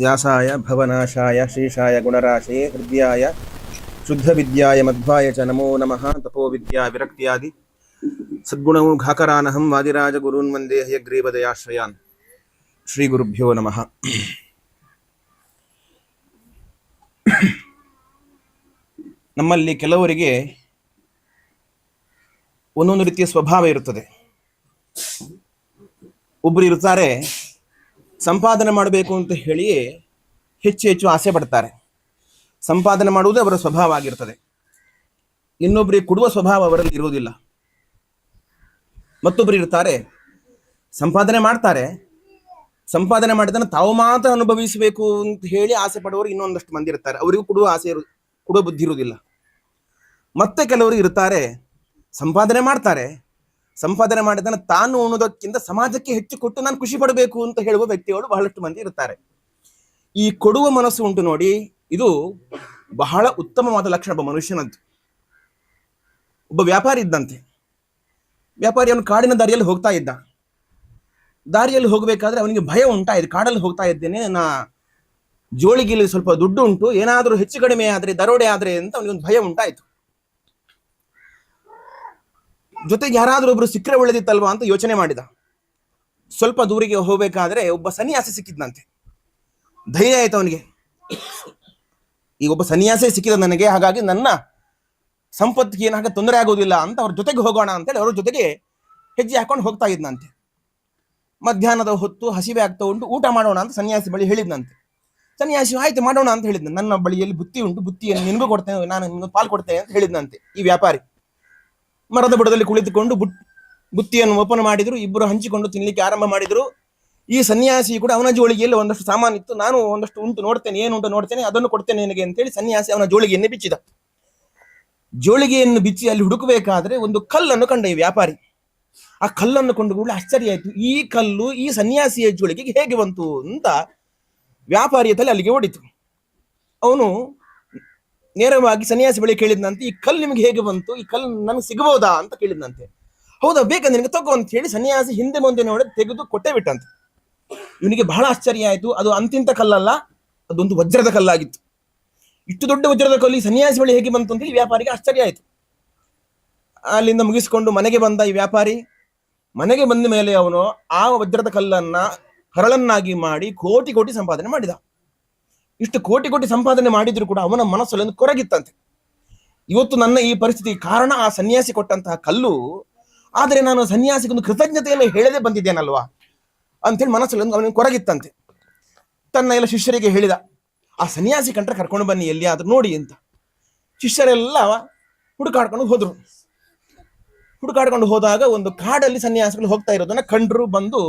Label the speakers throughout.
Speaker 1: ವ್ಯಾಸಾಯ ಭವನಾಶಾಯ ಶೇಷಾಯ ಗುಣರಾಶೇ ಹೃದಯಾಯ ಶುದ್ಧವಿದ್ಯಾಯ ಮಧ್ವಾಯ ಚ ನಮೋ ನಮಃ. ತಪೋವಿದ್ಯಾ ವಿರಕ್ತ್ಯಾದಿ ಸದ್ಗುಣಮುಖಾಕರಾನಹಂ ವಾದಿರಾಜ ಗುರೂನ್ ವಂದೇ ಹಯಗ್ರೀವದಯಾಶ್ರಯಾನ್. ಶ್ರೀ ಗುರುಭ್ಯೋ ನಮಃ. ನಮ್ಮಲ್ಲಿ ಕೆಲವರಿಗೆ ಒಂದೊಂದು ರೀತಿಯ ಸ್ವಭಾವ ಇರುತ್ತದೆ. ಒಬ್ಬರು ಇರ್ತಾರೆ, ಸಂಪಾದನೆ ಮಾಡಬೇಕು ಅಂತ ಹೇಳಿಯೇ ಹೆಚ್ಚು ಹೆಚ್ಚು ಆಸೆ ಪಡ್ತಾರೆ. ಸಂಪಾದನೆ ಮಾಡುವುದು ಅವರ ಸ್ವಭಾವ ಆಗಿರ್ತದೆ. ಇನ್ನೊಬ್ಬರಿಗೆ ಕೊಡುವ ಸ್ವಭಾವ ಅವರಲ್ಲಿ ಇರುವುದಿಲ್ಲ. ಮತ್ತೊಬ್ಬರು ಇರ್ತಾರೆ, ಸಂಪಾದನೆ ಮಾಡ್ತಾರೆ, ಸಂಪಾದನೆ ಮಾಡಿದನ್ನು ತಾವು ಮಾತ್ರ ಅನುಭವಿಸಬೇಕು ಅಂತ ಹೇಳಿ ಆಸೆ ಪಡುವವರು ಇನ್ನೊಂದಷ್ಟು ಮಂದಿ ಇರ್ತಾರೆ. ಅವರಿಗೂ ಕೊಡುವ ಬುದ್ಧಿ ಇರುವುದಿಲ್ಲ. ಮತ್ತೆ ಕೆಲವರು ಇರ್ತಾರೆ, ಸಂಪಾದನೆ ಮಾಡ್ತಾರೆ, ಸಂಪಾದನೆ ಮಾಡಿದನ್ನು ತಾನು ಉಣ್ಣೋದಕ್ಕಿಂತ ಸಮಾಜಕ್ಕೆ ಹೆಚ್ಚು ಕೊಟ್ಟು ನಾನು ಖುಷಿ ಪಡಬೇಕು ಅಂತ ಹೇಳುವ ವ್ಯಕ್ತಿಗಳು ಬಹಳಷ್ಟು ಮಂದಿ ಇರ್ತಾರೆ. ಈ ಕೊಡುವ ಮನಸ್ಸು ಉಂಟು ನೋಡಿ, ಇದು ಬಹಳ ಉತ್ತಮವಾದ ಲಕ್ಷಣ ಒಬ್ಬ ಮನುಷ್ಯನದ್ದು. ಒಬ್ಬ ವ್ಯಾಪಾರಿ ಇದ್ದಂತೆ. ವ್ಯಾಪಾರಿ ಅವನು ಕಾಡಿನ ದಾರಿಯಲ್ಲಿ ಹೋಗ್ತಾ ಇದ್ದ. ದಾರಿಯಲ್ಲಿ ಹೋಗಬೇಕಾದ್ರೆ ಅವನಿಗೆ ಭಯ ಉಂಟಾಯಿತು. ಕಾಡಲ್ಲಿ ಹೋಗ್ತಾ ಇದ್ದೇನೆ, ನಾ ಜೋಳಿಗೆಯಲ್ಲಿ ಸ್ವಲ್ಪ ದುಡ್ಡು ಉಂಟು, ಏನಾದರೂ ಹೆಚ್ಚು ಕಡಿಮೆ ಆದ್ರೆ, ದರೋಡೆ ಆದ್ರೆ ಅಂತ ಅವನಿಗೊಂದು ಭಯ ಉಂಟಾಯಿತು. ಜೊತೆಗೆ ಯಾರಾದ್ರೂ ಒಬ್ರು ಸಿಕ್ಕರೆ ಒಳ್ಳೇದಿತ್ತಲ್ವಾ ಅಂತ ಯೋಚನೆ ಮಾಡಿದ. ಸ್ವಲ್ಪ ದೂರಿಗೆ ಹೋಗ್ಬೇಕಾದ್ರೆ ಒಬ್ಬ ಸನ್ಯಾಸಿ ಸಿಕ್ಕಿದ್ನಂತೆ. ಧೈರ್ಯ ಆಯ್ತು ಅವನಿಗೆ, ಈಗ ಒಬ್ಬ ಸನ್ಯಾಸಿ ಸಿಕ್ಕಿದ ನನಗೆ, ಹಾಗಾಗಿ ನನ್ನ ಸಂಪತ್ತಿಗೆ ಏನಾಗ ತೊಂದರೆ ಆಗೋದಿಲ್ಲ ಅಂತ ಅವ್ರ ಜೊತೆಗೆ ಹೋಗೋಣ ಅಂತೇಳಿ ಅವ್ರ ಜೊತೆಗೆ ಹೆಜ್ಜೆ ಹಾಕೊಂಡು ಹೋಗ್ತಾ ಇದ್ನಂತೆ. ಮಧ್ಯಾಹ್ನದ ಹೊತ್ತು ಹಸಿವೆ ಆಗ್ತಾ ಉಂಟು, ಊಟ ಮಾಡೋಣ ಅಂತ ಸನ್ಯಾಸಿ ಬಳಿ ಹೇಳಿದ್ನಂತೆ. ಸನ್ಯಾಸಿ ಆಯ್ತು ಮಾಡೋಣ ಅಂತ ಹೇಳಿದ್ನ. ನನ್ನ ಬಳಿಯಲ್ಲಿ ಬುತ್ತಿ ಉಂಟು, ಬುತ್ತಿಯನ್ನು ನಿನಗೂ ಕೊಡ್ತೇನೆ, ನಾನು ನಿಮ್ಗೆ ಪಾಲು ಕೊಡ್ತೇನೆ ಅಂತ ಹೇಳಿದ್ನಂತೆ ಈ ವ್ಯಾಪಾರಿ. ಮರದ ಬುಡದಲ್ಲಿ ಕುಳಿತುಕೊಂಡು ಬುತ್ತಿಯನ್ನು ಓಪನ್ ಮಾಡಿದ್ರು. ಇಬ್ಬರು ಹಂಚಿಕೊಂಡು ತಿನ್ಲಿಕ್ಕೆ ಆರಂಭ ಮಾಡಿದ್ರು. ಈ ಸನ್ಯಾಸಿ ಕೂಡ ಅವನ ಜೋಳಿಗೆಯಲ್ಲಿ ಒಂದಷ್ಟು ಸಾಮಾನು ಇತ್ತು. ನಾನು ಒಂದಷ್ಟು ಉಂಟು ನೋಡ್ತೇನೆ, ಏನುಂಟು ನೋಡ್ತೇನೆ, ಅದನ್ನು ಕೊಡ್ತೇನೆ ನಿನಗೆ ಅಂತೇಳಿ ಸನ್ಯಾಸಿ ಅವನ ಜೋಳಿಗೆಯನ್ನು ಬಿಚ್ಚಿದ. ಜೋಳಿಗೆಯನ್ನು ಬಿಚ್ಚಿ ಅಲ್ಲಿ ಹುಡುಕಬೇಕಾದ್ರೆ ಒಂದು ಕಲ್ಲನ್ನು ಕಂಡ ಈ ವ್ಯಾಪಾರಿ. ಆ ಕಲ್ಲನ್ನು ಕೊಂಡು ಕೂಡ ಆಶ್ಚರ್ಯ ಆಯ್ತು. ಈ ಕಲ್ಲು ಈ ಸನ್ಯಾಸಿಯ ಜೋಳಿಗೆಗೆ ಹೇಗೆ ಬಂತು ಅಂತ ವ್ಯಾಪಾರಿಯ ತಲೆ ಅಲ್ಲಿಗೆ ಓಡಿತು. ಅವನು ನೇರವಾಗಿ ಸನ್ಯಾಸಿ ಬಳಿ ಕೇಳಿದ್ನಂತೆ, ಈ ಕಲ್ಲು ನಿಮ್ಗೆ ಹೇಗೆ ಬಂತು, ಈ ಕಲ್ಲು ನನಗೆ ಸಿಗಬಹುದಾ ಅಂತ ಕೇಳಿದ್ನಂತೆ. ಹೌದಾ, ಬೇಕಾ ನಿನಗೆ, ತಗೋ ಅಂತ ಹೇಳಿ ಸನ್ಯಾಸಿ ಹಿಂದೆ ಮುಂದೆ ನೋಡಿ ತೆಗೆದು ಕೊಟ್ಟೆ ಬಿಟ್ಟಂತೆ. ಇವನಿಗೆ ಬಹಳ ಆಶ್ಚರ್ಯ ಆಯ್ತು. ಅದು ಅಂತಿಂತ ಕಲ್ಲಲ್ಲ, ಅದೊಂದು ವಜ್ರದ ಕಲ್ಲಾಗಿತ್ತು. ಇಷ್ಟು ದೊಡ್ಡ ವಜ್ರದ ಕಲ್ಲು ಈ ಸನ್ಯಾಸಿ ಬಳಿ ಹೇಗೆ ಬಂತು ಅಂತೇಳಿ ವ್ಯಾಪಾರಿಗೆ ಆಶ್ಚರ್ಯ ಆಯ್ತು. ಅಲ್ಲಿಂದ ಮುಗಿಸಿಕೊಂಡು ಮನೆಗೆ ಬಂದ ಈ ವ್ಯಾಪಾರಿ. ಮನೆಗೆ ಬಂದ ಮೇಲೆ ಅವನು ಆ ವಜ್ರದ ಕಲ್ಲನ್ನ ಹರಳನ್ನಾಗಿ ಮಾಡಿ ಕೋಟಿ ಕೋಟಿ ಸಂಪಾದನೆ ಮಾಡಿದ. ಇಷ್ಟು ಕೋಟಿ ಕೋಟಿ ಸಂಪಾದನೆ ಮಾಡಿದ್ರು ಕೂಡ ಅವನ ಮನಸ್ಸಲ್ಲಿ ಒಂದು ಕೊರಗಿತ್ತಂತೆ. ಇವತ್ತು ನನ್ನ ಈ ಪರಿಸ್ಥಿತಿ ಕಾರಣ ಆ ಸನ್ಯಾಸಿ ಕೊಟ್ಟಂತಹ ಕಲ್ಲು, ಆದರೆ ನಾನು ಸನ್ಯಾಸಿಗೊಂದು ಕೃತಜ್ಞತೆಯನ್ನು ಹೇಳದೆ ಬಂದಿದ್ದೇನಲ್ವಾ ಅಂತೇಳಿ ಮನಸ್ಸಲ್ಲಿ ಅವನಿಗೆ ಕೊರಗಿತ್ತಂತೆ. ತನ್ನ ಎಲ್ಲ ಶಿಷ್ಯರಿಗೆ ಹೇಳಿದ, ಆ ಸನ್ಯಾಸಿ ಕಂಡ್ರೆ ಕರ್ಕೊಂಡು ಬನ್ನಿ ಎಲ್ಲಿಯಾದ್ರೂ ನೋಡಿ ಅಂತ. ಶಿಷ್ಯರೆಲ್ಲ ಹುಡುಕಾಡ್ಕೊಂಡು ಹೋದ್ರು. ಹುಡುಕಾಡ್ಕೊಂಡು ಹೋದಾಗ ಒಂದು ಕಾಡಲ್ಲಿ ಸನ್ಯಾಸಿಗಳು ಹೋಗ್ತಾ ಇರೋದನ್ನ ಕಂಡ್ರು. ಬಂದು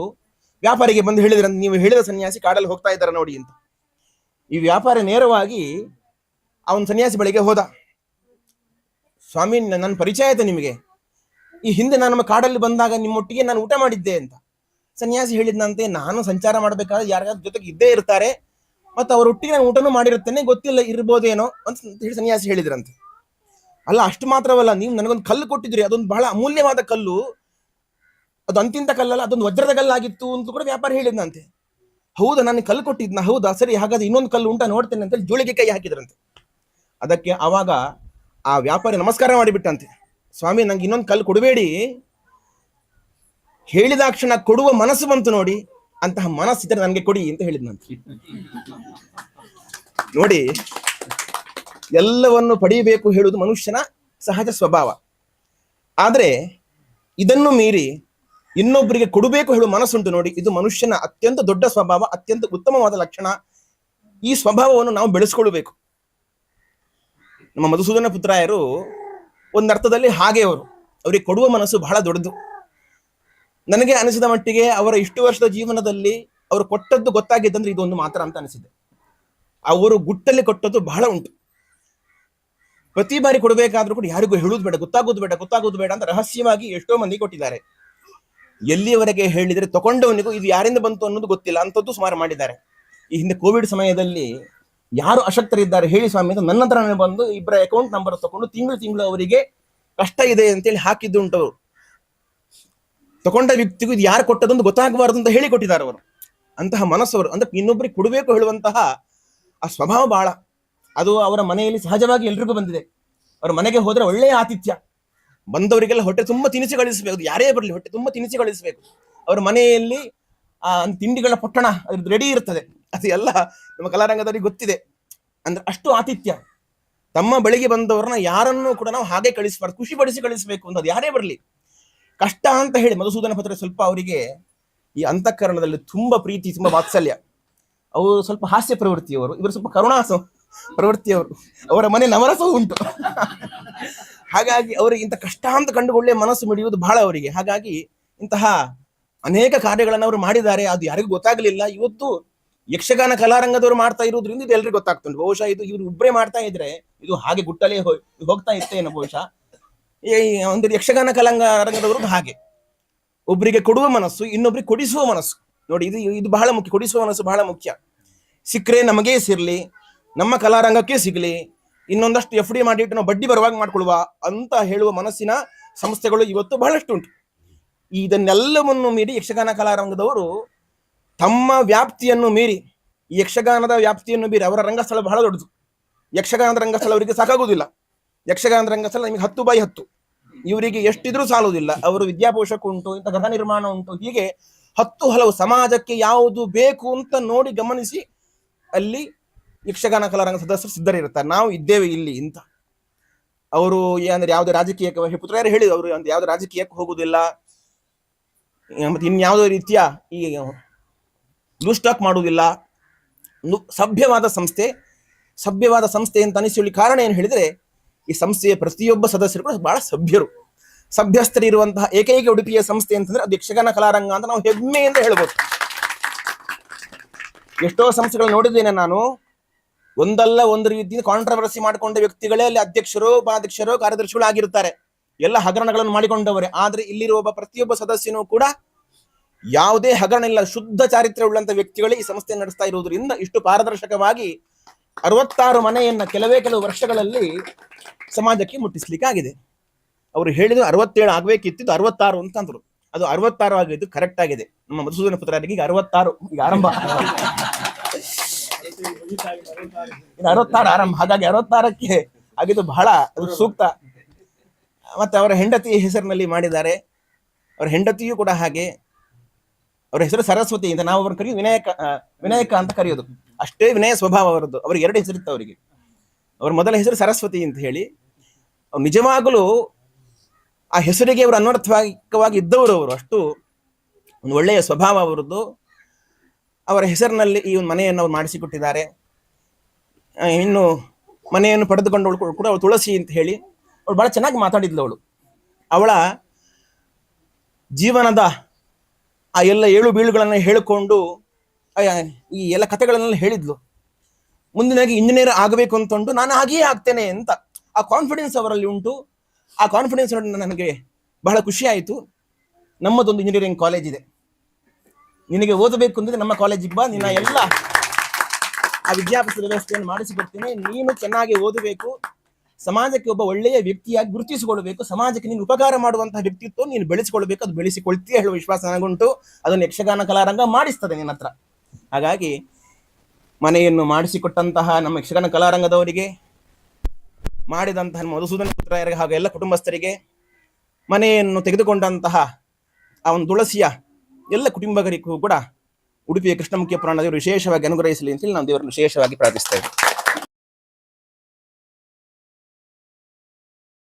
Speaker 1: ವ್ಯಾಪಾರಿಗೆ ಬಂದು ಹೇಳಿದ್ರ, ನೀವು ಹೇಳಿದ ಸನ್ಯಾಸಿ ಕಾಡಲ್ಲಿ ಹೋಗ್ತಾ ಇದ್ದಾರೆ ನೋಡಿ ಅಂತ. ಈ ವ್ಯಾಪಾರಿ ನೇರವಾಗಿ ಅವನ ಸನ್ಯಾಸಿ ಬಳಿಗೆ ಹೋದ. ಸ್ವಾಮಿ, ನನ್ನ ಪರಿಚಯ ಆಯ್ತು ನಿಮಗೆ, ಈ ಹಿಂದೆ ನಾನು ನಮ್ಮ ಕಾಡಲ್ಲಿ ಬಂದಾಗ ನಿಮ್ಮೊಟ್ಟಿಗೆ ನಾನು ಊಟ ಮಾಡಿದ್ದೆ ಅಂತ. ಸನ್ಯಾಸಿ ಹೇಳಿದ್ನಂತೆ, ನಾನು ಸಂಚಾರ ಮಾಡಬೇಕಾದ್ರೆ ಯಾರ್ಯಾರ ಜೊತೆಗೆ ಇದ್ದೇ ಇರ್ತಾರೆ, ಮತ್ತು ಅವರೊಟ್ಟಿಗೆ ನಾನು ಊಟನೂ ಮಾಡಿರುತ್ತೇನೆ, ಗೊತ್ತಿಲ್ಲ ಇರ್ಬೋದೇನೋ ಅಂತ ಹೇಳಿ ಸನ್ಯಾಸಿ ಹೇಳಿದ್ರಂತೆ. ಅಲ್ಲ, ಅಷ್ಟು ಮಾತ್ರವಲ್ಲ, ನೀವು ನನಗೊಂದು ಕಲ್ಲು ಕೊಟ್ಟಿದ್ರಿ, ಅದೊಂದು ಬಹಳ ಅಮೂಲ್ಯವಾದ ಕಲ್ಲು, ಅದು ಅಂತಿಂತ ಕಲ್ಲಲ್ಲ, ಅದೊಂದು ವಜ್ರದ ಕಲ್ಲಾಗಿತ್ತು ಅಂತ ಕೂಡ ವ್ಯಾಪಾರಿ ಹೇಳಿದ್ನಂತೆ. ಹೌದಾ, ನಾನು ಕಲ್ಲು ಕೊಟ್ಟಿದ್ನ, ಹೌದಾ, ಸರಿ, ಹಾಗಾದ್ರೆ ಇನ್ನೊಂದು ಕಲ್ಲು ಉಂಟಾ ನೋಡ್ತೇನೆ ಅಂತೇಳಿ ಜೋಳಿಗೆ ಕೈ ಹಾಕಿದ್ರಂತೆ. ಅದಕ್ಕೆ ಆವಾಗ ಆ ವ್ಯಾಪಾರಿ ನಮಸ್ಕಾರ ಮಾಡಿಬಿಟ್ಟಂತೆ. ಸ್ವಾಮಿ, ನಂಗೆ ಇನ್ನೊಂದು ಕಲ್ಲು ಕೊಡಬೇಡಿ, ಹೇಳಿದಾಕ್ಷಣ ಕೊಡುವ ಮನಸ್ಸು ಬಂತು ನೋಡಿ, ಅಂತಹ ಮನಸ್ಸಿದ್ರೆ ನನಗೆ ಕೊಡಿ ಅಂತ ಹೇಳಿದ್ನಂತೆ. ನೋಡಿ, ಎಲ್ಲವನ್ನು ಪಡೆಯಬೇಕು ಹೇಳುವುದು ಮನುಷ್ಯನ ಸಹಜ ಸ್ವಭಾವ. ಆದ್ರೆ ಇದನ್ನು ಮೀರಿ ಇನ್ನೊಬ್ಬರಿಗೆ ಕೊಡಬೇಕು ಹೇಳುವ ಮನಸ್ಸುಂಟು ನೋಡಿ, ಇದು ಮನುಷ್ಯನ ಅತ್ಯಂತ ದೊಡ್ಡ ಸ್ವಭಾವ, ಅತ್ಯಂತ ಉತ್ತಮವಾದ ಲಕ್ಷಣ. ಈ ಸ್ವಭಾವವನ್ನು ನಾವು ಬೆಳೆಸ್ಕೊಳ್ಬೇಕು. ನಮ್ಮ ಮಧುಸೂದನ ಪುತ್ರಾಯರು ಒಂದರ್ಥದಲ್ಲಿ ಹಾಗೆ, ಅವರಿಗೆ ಕೊಡುವ ಮನಸ್ಸು ಬಹಳ ದೊಡ್ಡದು. ನನಗೆ ಅನಿಸಿದ ಮಟ್ಟಿಗೆ ಅವರ ಇಷ್ಟು ವರ್ಷದ ಜೀವನದಲ್ಲಿ ಅವರು ಕೊಟ್ಟದ್ದು ಗೊತ್ತಾಗಿದ್ದಂದ್ರೆ ಇದೊಂದು ಮಾತ್ರ ಅಂತ ಅನಿಸಿದೆ. ಅವರು ಗುಟ್ಟಲ್ಲಿ ಕೊಟ್ಟದ್ದು ಬಹಳ ಉಂಟು. ಪ್ರತಿ ಬಾರಿ ಕೊಡಬೇಕಾದ್ರೂ ಕೂಡ ಯಾರಿಗೂ ಹೇಳುವುದು ಬೇಡ, ಗೊತ್ತಾಗೋದು ಬೇಡ ಅಂತ ರಹಸ್ಯವಾಗಿ ಎಷ್ಟೋ ಮಂದಿ ಕೊಟ್ಟಿದ್ದಾರೆ. ಎಲ್ಲಿಯವರೆಗೆ ಹೇಳಿದರೆ ತಗೊಂಡವನಿಗೂ ಇದು ಯಾರಿಂದ ಬಂತು ಅನ್ನೋದು ಗೊತ್ತಿಲ್ಲ ಅಂಥದ್ದು ಸುಮಾರು ಮಾಡಿದ್ದಾರೆ. ಈ ಹಿಂದೆ ಕೋವಿಡ್ ಸಮಯದಲ್ಲಿ ಯಾರು ಅಶಕ್ತರಿದ್ದಾರೆ ಹೇಳಿ ಸ್ವಾಮಿ ಅಂತ ನನ್ನ ಹತ್ರ ಬಂದು ಇಬ್ಬರ ಅಕೌಂಟ್ ನಂಬರ್ ತಗೊಂಡು ತಿಂಗಳು ಅವರಿಗೆ ಕಷ್ಟ ಇದೆ ಅಂತೇಳಿ ಹಾಕಿದ್ದು ಉಂಟು. ತಗೊಂಡ ವ್ಯಕ್ತಿಗೂ ಇದು ಯಾರು ಕೊಟ್ಟದೊಂದು ಗೊತ್ತಾಗಬಾರದು ಅಂತ ಹೇಳಿ ಕೊಟ್ಟಿದ್ದಾರೆ ಅವರು. ಅಂತಹ ಮನಸ್ಸವರು ಅಂದ್ರೆ ಇನ್ನೊಬ್ಬರಿಗೆ ಕೊಡಬೇಕು ಹೇಳುವಂತಹ ಆ ಸ್ವಭಾವ ಬಹಳ. ಅದು ಅವರ ಮನೆಯಲ್ಲಿ ಸಹಜವಾಗಿ ಎಲ್ರಿಗೂ ಬಂದಿದೆ. ಅವರ ಮನೆಗೆ ಹೋದ್ರೆ ಒಳ್ಳೆಯ ಆತಿಥ್ಯ, ಬಂದವರಿಗೆಲ್ಲ ಹೊಟ್ಟೆ ತುಂಬ ತಿನಿಸಿ ಗಳಿಸಬೇಕು. ಯಾರೇ ಬರಲಿ ಹೊಟ್ಟೆ ತುಂಬ ತಿನಿಸಿ ಗಳಿಸಬೇಕು. ಅವರ ಮನೆಯಲ್ಲಿ ಆ ತಿಂಡಿಗಳ ಪೊಟ್ಟಣ ಅದ್ರದ್ದು ರೆಡಿ ಇರ್ತದೆ. ಅದು ಎಲ್ಲ ನಮ್ಮ ಕಲಾರಂಗದವರಿಗೆ ಗೊತ್ತಿದೆ. ಅಂದ್ರೆ ಅಷ್ಟು ಆತಿಥ್ಯ. ತಮ್ಮ ಬಳಿಗೆ ಬಂದವರನ್ನ ಯಾರನ್ನೂ ಕೂಡ ನಾವು ಹಾಗೆ ಕಳಿಸಬಾರ್ದು, ಖುಷಿ ಪಡಿಸಿ ಕಳಿಸಬೇಕು ಅಂತ. ಅದು ಯಾರೇ ಬರಲಿ. ಕಷ್ಟ ಅಂತ ಹೇಳಿ ಮಧುಸೂದನ ಪತ್ರ ಸ್ವಲ್ಪ ಅವರಿಗೆ ಈ ಅಂತಃಕರಣದಲ್ಲಿ ತುಂಬಾ ಪ್ರೀತಿ, ತುಂಬಾ ವಾತ್ಸಲ್ಯ. ಅವರು ಸ್ವಲ್ಪ ಹಾಸ್ಯ ಪ್ರವೃತ್ತಿಯವರು, ಇವರು ಸ್ವಲ್ಪ ಕರುಣಾಸ ಪ್ರವೃತ್ತಿಯವರು. ಅವರ ಮನೆ ನವರಸವೂ ಉಂಟು. ಹಾಗಾಗಿ ಅವರಿಗೆ ಇಂಥ ಕಷ್ಟ ಅಂತ ಕಂಡುಕೊಳ್ಳೆ ಮನಸ್ಸು ಮಿಡಿಯುವುದು ಬಹಳ ಅವರಿಗೆ. ಹಾಗಾಗಿ ಇಂತಹ ಅನೇಕ ಕಾರ್ಯಗಳನ್ನು ಅವರು ಮಾಡಿದ್ದಾರೆ. ಅದು ಯಾರಿಗೂ ಗೊತ್ತಾಗಲಿಲ್ಲ. ಇವತ್ತು ಯಕ್ಷಗಾನ ಕಲಾರಂಗದವರು ಮಾಡ್ತಾ ಇರೋದ್ರಿಂದ ಇದು ಎಲ್ರಿಗೂ ಗೊತ್ತಾಗ್ತುಂಟು. ಬಹುಶಃ ಇದು ಇವರು ಒಬ್ಬರೇ ಮಾಡ್ತಾ ಇದ್ರೆ ಇದು ಹಾಗೆ ಗುಟ್ಟಲೇ ಹೋಗ್ತಾ ಇರ್ತೇನೋ ಬಹುಶಃ. ಒಂದು ಯಕ್ಷಗಾನ ಕಲಾರಂಗದವ್ರದ್ದು ಹಾಗೆ ಒಬ್ಬರಿಗೆ ಕೊಡುವ ಮನಸ್ಸು, ಇನ್ನೊಬ್ರಿಗೆ ಕೊಡಿಸುವ ಮನಸ್ಸು. ನೋಡಿ, ಇದು ಬಹಳ ಮುಖ್ಯ. ಕೊಡಿಸುವ ಮನಸ್ಸು ಬಹಳ ಮುಖ್ಯ. ಸಿಕ್ಕರೆ ನಮಗೇ ಸಿರ್ಲಿ, ನಮ್ಮ ಕಲಾರಂಗಕ್ಕೆ ಸಿಗಲಿ, ಇನ್ನೊಂದಷ್ಟು FD ಮಾಡಿಟ್ಟು ನಾವು ಬಡ್ಡಿ ಬರುವಾಗ ಮಾಡ್ಕೊಳ್ವ ಅಂತ ಹೇಳುವ ಮನಸ್ಸಿನ ಸಂಸ್ಥೆಗಳು ಇವತ್ತು ಬಹಳಷ್ಟು ಉಂಟು. ಇದನ್ನೆಲ್ಲವನ್ನು ಮೀರಿ ಯಕ್ಷಗಾನ ಕಲಾರಂಗದವರು ತಮ್ಮ ವ್ಯಾಪ್ತಿಯನ್ನು ಮೀರಿ, ಈ ಯಕ್ಷಗಾನದ ವ್ಯಾಪ್ತಿಯನ್ನು ಮೀರಿ, ಅವರ ರಂಗಸ್ಥಳ ಬಹಳ ದೊಡ್ಡದು. ಯಕ್ಷಗಾನದ ರಂಗಸ್ಥಳ ಅವರಿಗೆ ಸಾಕಾಗುವುದಿಲ್ಲ. ಯಕ್ಷಗಾನದ ರಂಗಸ್ಥಳ ನಿಮಗೆ 10x10, ಇವರಿಗೆ ಎಷ್ಟಿದ್ರೂ ಸಾಲುವುದಿಲ್ಲ. ಅವರು ವಿದ್ಯಾಪೋಷಕ ಉಂಟು, ಇಂಥ ಗೃಹ ನಿರ್ಮಾಣ ಉಂಟು, ಹೀಗೆ 10 ಹಲವು ಸಮಾಜಕ್ಕೆ ಯಾವುದು ಬೇಕು ಅಂತ ನೋಡಿ ಗಮನಿಸಿ ಅಲ್ಲಿ ಯಕ್ಷಗಾನ ಕಲಾರಂಗ ಸದಸ್ಯರು ಸಿದ್ಧರಿರ್ತಾರೆ. ನಾವು ಇದ್ದೇವೆ ಇಲ್ಲಿ ಅಂತ. ಅವರು ಅಂದ್ರೆ ಯಾವುದೇ ರಾಜಕೀಯಕ್ಕೆ, ಪುತ್ರರು ಹೇಳಿದ್ರು, ಅವರು ಯಾವುದೇ ರಾಜಕೀಯಕ್ಕೆ ಹೋಗುವುದಿಲ್ಲ, ಮತ್ತೆ ಇನ್ಯಾವುದೋ ರೀತಿಯ ಈ ಲೂಸ್ಟಾಕ್ ಮಾಡುವುದಿಲ್ಲ. ಸಭ್ಯವಾದ ಸಂಸ್ಥೆ ಅಂತ ಅನಿಸಿ ಕಾರಣ ಏನು ಹೇಳಿದ್ರೆ, ಈ ಸಂಸ್ಥೆಯ ಪ್ರತಿಯೊಬ್ಬ ಸದಸ್ಯರು ಕೂಡ ಬಹಳ ಸಭ್ಯರು, ಸಭ್ಯಸ್ಥರಿರುವಂತಹ ಏಕೈಕ ಉಡುಪಿಯ ಸಂಸ್ಥೆ ಅಂತಂದ್ರೆ ಅದು ಯಕ್ಷಗಾನ ಕಲಾರಂಗ ಅಂತ ನಾವು ಹೆಮ್ಮೆಯಿಂದ ಹೇಳ್ಬೋದು. ಎಷ್ಟೋ ಸಂಸ್ಥೆಗಳು ನೋಡಿದ್ದೇನೆ ನಾನು, ಒಂದಲ್ಲ ಒಂದು ರೀತಿಯ ಕಾಂಟ್ರವರ್ಸಿ ಮಾಡಿಕೊಂಡ ವ್ಯಕ್ತಿಗಳೇ ಅಲ್ಲಿ ಅಧ್ಯಕ್ಷರು, ಉಪಾಧ್ಯಕ್ಷರು, ಕಾರ್ಯದರ್ಶಿಗಳು ಆಗಿರ್ತಾರೆ. ಎಲ್ಲ ಹಗರಣಗಳನ್ನು ಮಾಡಿಕೊಂಡವರೇ. ಆದ್ರೆ ಇಲ್ಲಿರುವ ಪ್ರತಿಯೊಬ್ಬ ಸದಸ್ಯನೂ ಕೂಡ ಯಾವುದೇ ಹಗರಣ ಇಲ್ಲ, ಶುದ್ಧ ಚಾರಿತ್ರ್ಯ ಉಳ್ಳಂತ ವ್ಯಕ್ತಿಗಳೇ ಈ ಸಂಸ್ಥೆ ನಡೆಸ್ತಾ ಇರುವುದರಿಂದ ಇಷ್ಟು ಪಾರದರ್ಶಕವಾಗಿ 66 ಮನೆಯನ್ನ ಕೆಲವು ವರ್ಷಗಳಲ್ಲಿ ಸಮಾಜಕ್ಕೆ ಮುಟ್ಟಿಸ್ಲಿಕ್ಕೆ ಆಗಿದೆ. ಅವರು ಹೇಳಿದ್ರು 67 ಆಗ್ಬೇಕಿತ್ತು, 66 ಅಂತ ಅಂದ್ರು. ಅದು 66 ಆಗಿದ್ದು ಕರೆಕ್ಟ್ ಆಗಿದೆ. ನಮ್ಮ ಮಧುಸೂದನ ಪುತ್ರರಿಗೆ ಈಗ 66 ಈಗ ಆರಂಭ, 66 ಆರಂಭ. ಹಾಗಾಗಿ 66ಕ್ಕೆ ಆಗಿದ್ದು ಬಹಳ ಸೂಕ್ತ. ಮತ್ತೆ ಅವರ ಹೆಂಡತಿ ಹೆಸರಿನಲ್ಲಿ ಮಾಡಿದ್ದಾರೆ. ಅವರ ಹೆಂಡತಿಯೂ ಕೂಡ ಹಾಗೆ. ಅವರ ಹೆಸರು ಸರಸ್ವತಿ ಅಂತ, ನಾವು ಅವ್ರನ್ನ ಕರೆಯೋದು ವಿನಾಯಕ ಅಂತ ಕರೆಯೋದು. ಅಷ್ಟೇ ವಿನಯ ಸ್ವಭಾವ ಅವರದ್ದು. ಅವ್ರಿಗೆ 2 ಹೆಸರಿತ್ತು ಅವರಿಗೆ. ಅವ್ರ ಮೊದಲ ಹೆಸರು ಸರಸ್ವತಿ ಅಂತ ಹೇಳಿ. ಅವ್ರು ನಿಜವಾಗಲೂ ಆ ಹೆಸರಿಗೆ ಅವರು ಅನ್ವರ್ಥವಾಗಿ ಇದ್ದವರು. ಅವರು ಅಷ್ಟು ಒಂದು ಒಳ್ಳೆಯ ಸ್ವಭಾವ ಅವರದ್ದು. ಅವರ ಹೆಸರಿನಲ್ಲಿ ಈ ಒಂದು ಮನೆಯನ್ನು ಅವ್ರು ಮಾಡಿಸಿಕೊಟ್ಟಿದ್ದಾರೆ. ಇನ್ನು ಮನೆಯನ್ನು ಪಡೆದುಕೊಂಡವಳು ಕೂಡ ಅವಳು ತುಳಸಿ ಅಂತ ಹೇಳಿ, ಅವಳು ಬಹಳ ಚೆನ್ನಾಗಿ ಮಾತಾಡಿದ್ಲು. ಅವಳ ಜೀವನದ ಆ ಎಲ್ಲ ಏಳು ಬೀಳುಗಳನ್ನು ಹೇಳಿಕೊಂಡು ಈ ಎಲ್ಲ ಕಥೆಗಳನ್ನೆಲ್ಲ ಹೇಳಿದ್ಲು. ಮುಂದಿನಾಗಿ ಇಂಜಿನಿಯರ್ ಆಗಬೇಕು ಅಂತಂದು ನಾನು ಹಾಗೆಯೇ ಆಗ್ತೇನೆ ಅಂತ ಆ ಕಾನ್ಫಿಡೆನ್ಸ್ ಅವರಲ್ಲಿ ಉಂಟು. ಆ ಕಾನ್ಫಿಡೆನ್ಸ್ ನನಗೆ ಬಹಳ ಖುಷಿ ಆಯಿತು. ನಮ್ಮದೊಂದು ಇಂಜಿನಿಯರಿಂಗ್ ಕಾಲೇಜ್ ಇದೆ, ನಿನಗೆ ಓದಬೇಕು ಅಂದ್ರೆ ನಮ್ಮ ಕಾಲೇಜಿಗೆ ಬಾ, ನಿನ್ನ ಎಲ್ಲ ಆ ವಿದ್ಯಾಭ್ಯಾಸದ ವ್ಯವಸ್ಥೆಯನ್ನು ಮಾಡಿಸಿಕೊಡ್ತೀನಿ. ನೀನು ಚೆನ್ನಾಗಿ ಓದಬೇಕು, ಸಮಾಜಕ್ಕೆ ಒಬ್ಬ ಒಳ್ಳೆಯ ವ್ಯಕ್ತಿಯಾಗಿ ಗುರುತಿಸಿಕೊಳ್ಳಬೇಕು, ಸಮಾಜಕ್ಕೆ ನೀನು ಉಪಕಾರ ಮಾಡುವಂತಹ ವ್ಯಕ್ತಿತ್ವ ನೀನು ಬೆಳೆಸಿಕೊಳ್ಬೇಕು, ಅದು ಬೆಳೆಸಿಕೊಳ್ತೀಯ ಹೇಳುವ ವಿಶ್ವಾಸ ನನಗುಂಟು. ಅದನ್ನು ಯಕ್ಷಗಾನ ಕಲಾರಂಗ ಮಾಡಿಸ್ತದೆ ನಿನ್ನ ಹತ್ರ. ಹಾಗಾಗಿ ಮನೆಯನ್ನು ಮಾಡಿಸಿಕೊಟ್ಟಂತಹ ನಮ್ಮ ಯಕ್ಷಗಾನ ಕಲಾರಂಗದವರಿಗೆ, ಮಾಡಿದಂತಹ ಮಧುಸೂದನ ಪುತ್ರರಿಗೆ ಹಾಗೂ ಎಲ್ಲ ಕುಟುಂಬಸ್ಥರಿಗೆ, ಮನೆಯನ್ನು ತೆಗೆದುಕೊಂಡಂತಹ ಆ ಒಂದು ತುಳಸಿಯ ಎಲ್ಲ ಕುಟುಂಬಗಳಿಗೂ ಕೂಡ ಉಡುಪಿಯ ಕೃಷ್ಣಮುಖಿಯ ಪುರಾಣ ದೇವರು ವಿಶೇಷವಾಗಿ ಅನುಗ್ರಹಿಸಲಿ ಅಂತೇಳಿ ನಾವು ದೇವರನ್ನು ವಿಶೇಷವಾಗಿ ಪ್ರಾರ್ಥಿಸ್ತೇವೆ.